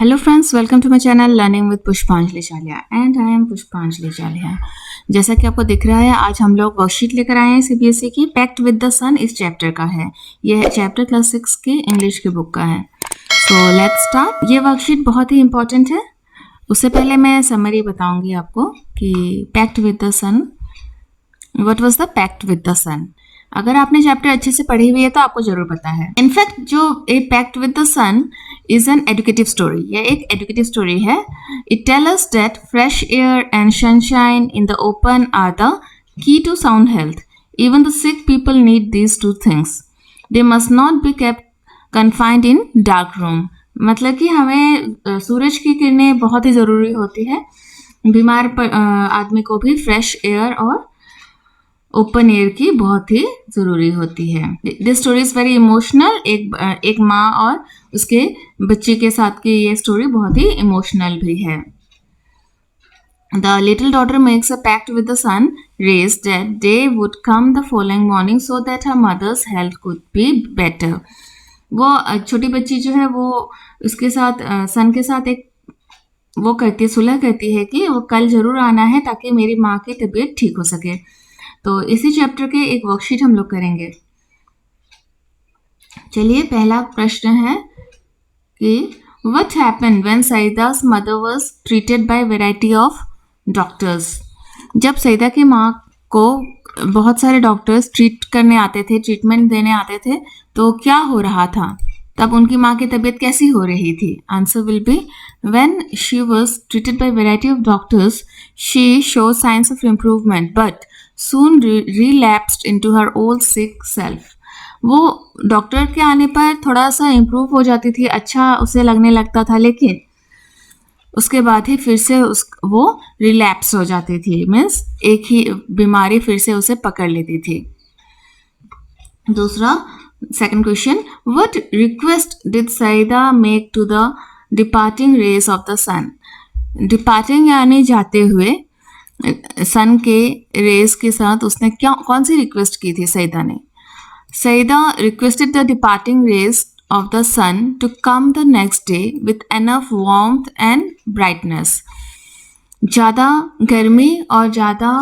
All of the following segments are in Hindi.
Hello friends, welcome to my channel Learning with पुष्पांजलि चालिया and I am पुष्पांजलि चालिया। जैसा कि आपको दिख रहा है, आज हम लोग वर्कशीट लेकर आए हैं सीबीएसई की। पैक्ट विद द सन इस चैप्टर का है। यह चैप्टर क्लास 6 की इंग्लिश की बुक का है। So let's start. ये वर्कशीट बहुत ही इंपॉर्टेंट है। उससे पहले मैं समरी बताऊंगी आपको कि pact with the sun, what was the pact with the sun. अगर आपने चैप्टर अच्छे से पढ़ी हुई है तो आपको जरूर पता है। इनफैक्ट जो a pact with the sun is an educative story, यह एक एजुकेटिव स्टोरी है। It tell us that fresh air and sunshine in the open are the key to sound health. Even the sick people need these two things. They must not be kept confined in dark room. मतलब कि हमें सूरज की किरणें बहुत ही ज़रूरी होती है। बीमार आदमी को भी फ्रेश एयर और ओपन एयर की बहुत ही ज़रूरी होती है। This story is very emotional. एक माँ और उसके बच्चे के साथ की ये स्टोरी बहुत ही इमोशनल भी है। The little daughter makes a pact with the sun rays that they would come the following morning so that her mother's health could be better. वो छोटी बच्ची जो है वो उसके साथ सन के साथ एक वो करती है, सुलह करती है कि वो कल जरूर आना है ताकि मेरी माँ की तबीयत ठीक हो सके। तो इसी चैप्टर के एक वर्कशीट हम लोग करेंगे। चलिए, पहला प्रश्न है कि what happened when Saeeda's mother was treated by variety of doctors. जब सईदा की माँ को बहुत सारे डॉक्टर्स ट्रीट करने आते थे, ट्रीटमेंट देने आते थे, तो क्या हो रहा था, तब उनकी माँ की तबीयत कैसी हो रही थी। Answer will be when she was treated by variety of doctors she show science of improvement but soon relapsed into her old sick self. वो डॉक्टर के आने पर थोड़ा सा इम्प्रूव हो जाती थी, अच्छा उसे लगने लगता था, लेकिन उसके बाद ही फिर से वो रिलैप्स हो जाती थी। मीन्स एक ही बीमारी फिर से उसे पकड़ लेती थी। दूसरा, second question, what request did Saida make to the departing rays of the sun. Departing यानी जाते हुए सन के रेस के साथ उसने कौन सी रिक्वेस्ट की थी सईदा ने। Saida requested the departing rays of the sun to come the next day with enough warmth and brightness. ज़्यादा गर्मी और ज़्यादा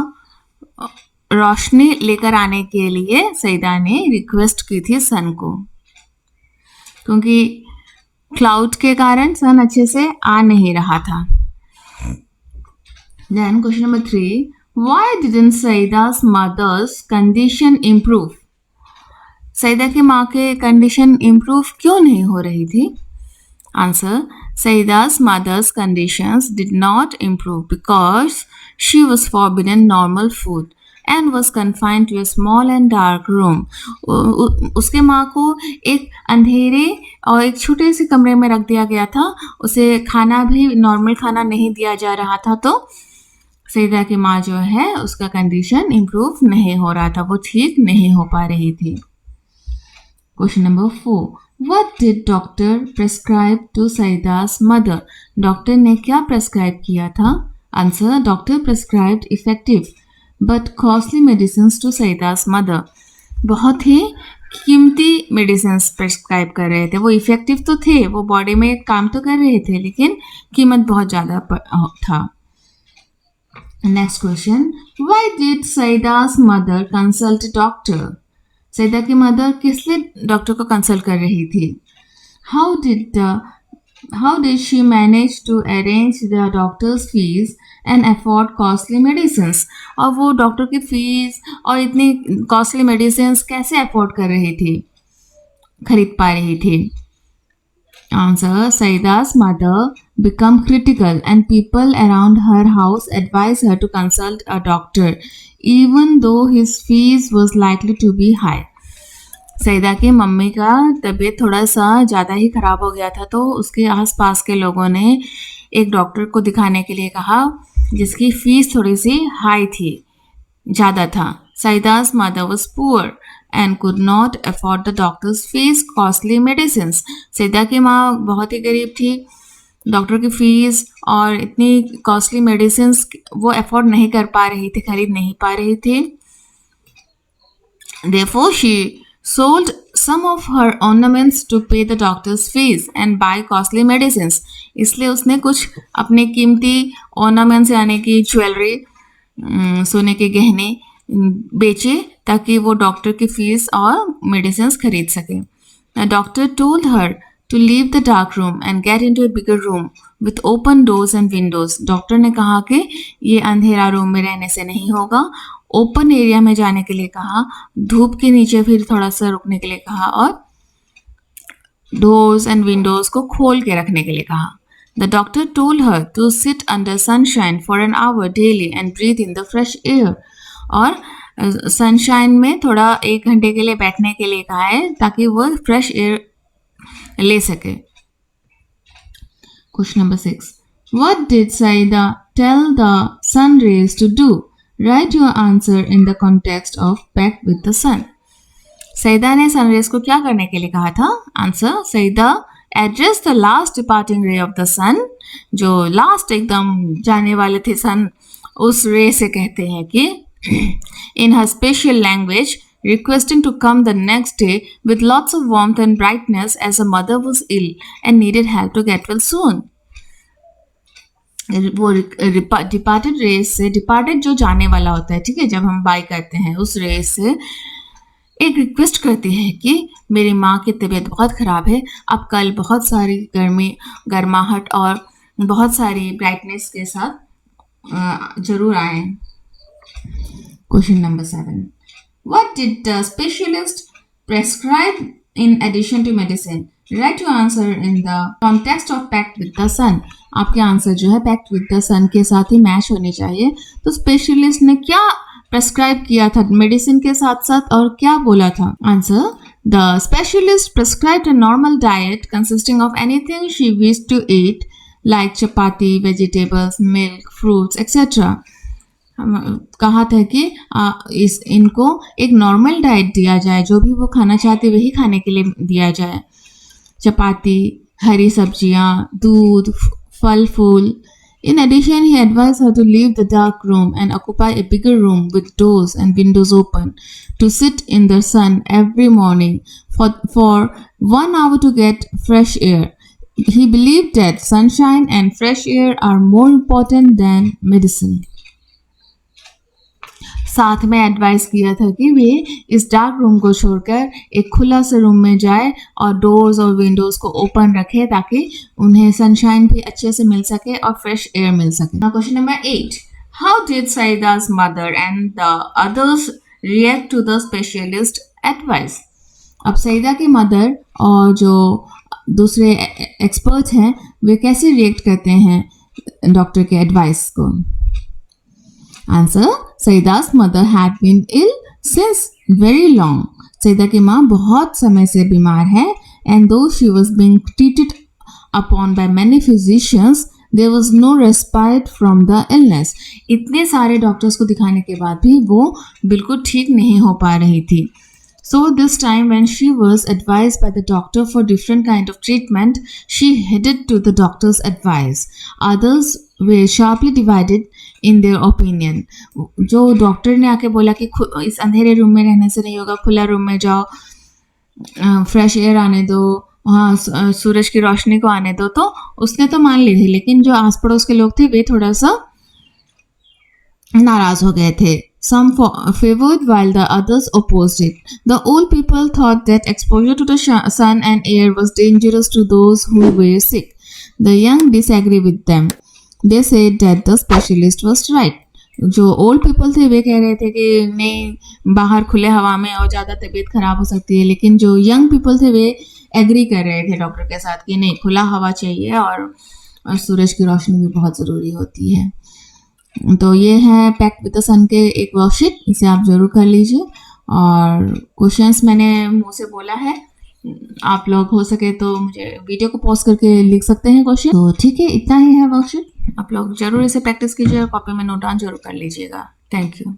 रोशनी लेकर आने के लिए सईदा ने रिक्वेस्ट की थी सन को, क्योंकि क्लाउड के कारण सन अच्छे से आ नहीं रहा था। Then question number 3, why didn't Saida's mother's condition improve? Saeeda की माँ के कंडीशन इम्प्रूव क्यों नहीं हो रही थी। Answer, Saida's mother's conditions did not improve because she was forbidden normal food and was confined to a small and dark room. उसके माँ को एक अंधेरे और एक छोटे से कमरे में रख दिया गया था। उसे खाना भी नॉर्मल खाना नहीं दिया जा रहा था, तो सईदा की माँ जो है उसका कंडीशन इम्प्रूव नहीं हो रहा था, वो ठीक नहीं हो पा रही थी। Question number 4, what did doctor prescribe to Saeeda's mother. Doctor ने क्या प्रेस्क्राइब किया था। Answer, doctor prescribed effective but costly medicine to Saeeda's mother. बहुत ही कीमती मेडिसिन प्रेस्क्राइब कर रहे थे। वो इफेक्टिव तो थे, वो बॉडी में काम तो कर रहे थे, लेकिन कीमत बहुत ज़्यादा था। Next question, why did Saeeda's mother consult doctor. Saeeda की मदर किस लिए डॉक्टर को कंसल्ट कर रही थी। How did she manage to arrange the doctor's fees and afford costly medicines. और वो डॉक्टर की फीस और इतनी कॉस्टली मेडिसिन्स कैसे अफोर्ड कर रही थी, खरीद पा रही थी। Answer, Saida's mother became critical and people around her house advised her to consult a doctor even though his fees was likely to be high. Saeeda की मम्मी का तबीयत थोड़ा सा ज़्यादा ही ख़राब हो गया था, तो उसके आसपास के लोगों ने एक डॉक्टर को दिखाने के लिए कहा जिसकी फ़ीस थोड़ी सी हाई थी, ज़्यादा था। Saida's mother was poor and could not afford the doctor's fees, costly medicines. Saeeda की माँ बहुत ही गरीब थी, डॉक्टर की फीस और इतनी कॉस्टली मेडिसिन्स वो अफोर्ड नहीं कर पा रही थी, खरीद नहीं पा रही थी। Therefore she sold some of her ornaments to pay the doctor's fees and buy costly medicines. इसलिए उसने कुछ अपने कीमती ornaments यानी कि ज्वेलरी, सोने के गहने बेचे ताकि वो डॉक्टर की फीस और मेडिसिन खरीद सके. The doctor told her to leave the dark room and get into a bigger room with open doors and windows. Doctor ने कहा कि ये अंधेरा रूम में रहने से नहीं होगा, ओपन एरिया में जाने के लिए कहा, धूप के नीचे फिर थोड़ा सा रुकने के लिए कहा और डोर्स एंड विंडोज को खोल के रखने के लिए कहा. The doctor told her to sit under sunshine for an hour daily and breathe in the fresh air. और सनशाइन में थोड़ा 1 घंटे के लिए बैठने के लिए कहा है ताकि वो फ्रेश एयर ले सके. Question number 6. What did Saida tell the sun rays to do? Write your answer in the context of Pact with the Sun. Saeeda ने सन रेज को क्या करने के लिए कहा था? Answer, Saeeda address the last departing ray of the sun. जो लास्ट एकदम जाने वाले थे सन, उस रे से कहते हैं कि in her special language, requesting to come the next day with lots of warmth and brightness as her mother was ill and needed help to get well soon. वो डिपार्टेड रेस से, डिपार्टेड जो जाने वाला होता है, ठीक है, जब हम बाय करते हैं उस रेस से एक रिक्वेस्ट करती है कि मेरी माँ की तबीयत बहुत ख़राब है, अब कल बहुत सारी गर्माहट और बहुत सारी ब्राइटनेस के साथ ज़रूर आए. Question number 7. What did the specialist prescribe in addition to medicine? Write your answer in the context of Pact with the Sun. आपके आंसर जो है Pact with the Sun के साथ ही मैच होने चाहिए. तो स्पेशलिस्ट ने क्या प्रेस्क्राइब किया था मेडिसिन के साथ साथ और क्या बोला था? Answer, the specialist prescribed a normal diet consisting of anything she wished to eat like chapati, vegetables, milk, fruits, etc. कहा था कि इनको एक नॉर्मल डाइट दिया जाए, जो भी वो खाना चाहते वही खाने के लिए दिया जाए. चपाती, हरी सब्जियां, दूध, फल फूल. In addition, he advised her to leave the dark room and occupy a bigger room with doors and windows open, to sit in the sun every morning for 1 hour to get fresh air. He believed that sunshine and fresh air are more important than medicine. साथ में एडवाइस किया था कि वे इस डार्क रूम को छोड़कर एक खुला से रूम में जाए और डोर्स और विंडोज को ओपन रखे ताकि उन्हें सनशाइन भी अच्छे से मिल सके और फ्रेश एयर मिल सके. Now question number 8. How did Saeeda's mother and the others react to the specialist advice? अब सईदा की मदर और जो दूसरे एक्सपर्ट हैं वे कैसे रिएक्ट करते हैं डॉक्टर के एडवाइस को? Answer, Saeeda's mother had been ill since very long. Saeeda की माँ बहुत समय से बीमार है and though she was being treated upon by many physicians, there was no respite from the illness. इतने सारे डॉक्टर्स को दिखाने के बाद भी वो बिल्कुल ठीक नहीं हो पा रही थी. So this time when she was advised by the doctor for different kind of treatment, she heeded to the doctor's advice. Others were sharply divided in their opinion. जो डॉक्टर ने आके बोला कि इस अंधेरे रूम में रहने से नहीं होगा, खुला रूम में जाओ, फ्रेश एयर आने दो, हाँ सूरज की रोशनी को आने दो, तो उसने तो मान ली थी, लेकिन जो आस पड़ोस के लोग थे वे थोड़ा सा नाराज हो गए थे. Some favored while the others opposed it. The old people thought that exposure to the sun and air was dangerous to those who were sick. The young disagreed with them. They said that the specialist was right. जो ओल्ड पीपल थे वे कह रहे थे कि नहीं, बाहर खुले हवा में और ज़्यादा तबीयत खराब हो सकती है, लेकिन जो यंग पीपल थे वे एग्री कर रहे थे डॉक्टर के साथ कि नहीं, खुला हवा चाहिए और सूरज की रोशनी भी बहुत ज़रूरी होती है. तो ये है पैक्ट विद द सन के एक वर्कशीट, इसे आप जरूर कर लीजिए. और क्वेश्चंस मैंने मुंह से बोला है, आप लोग हो सके तो मुझे वीडियो को पॉज करके लिख सकते हैं क्वेश्चन. तो ठीक है, इतना ही है वर्कशीट. आप लोग जरूर इसे प्रैक्टिस कीजिए और कॉपी में नोट डाउन जरूर कर लीजिएगा. Thank you.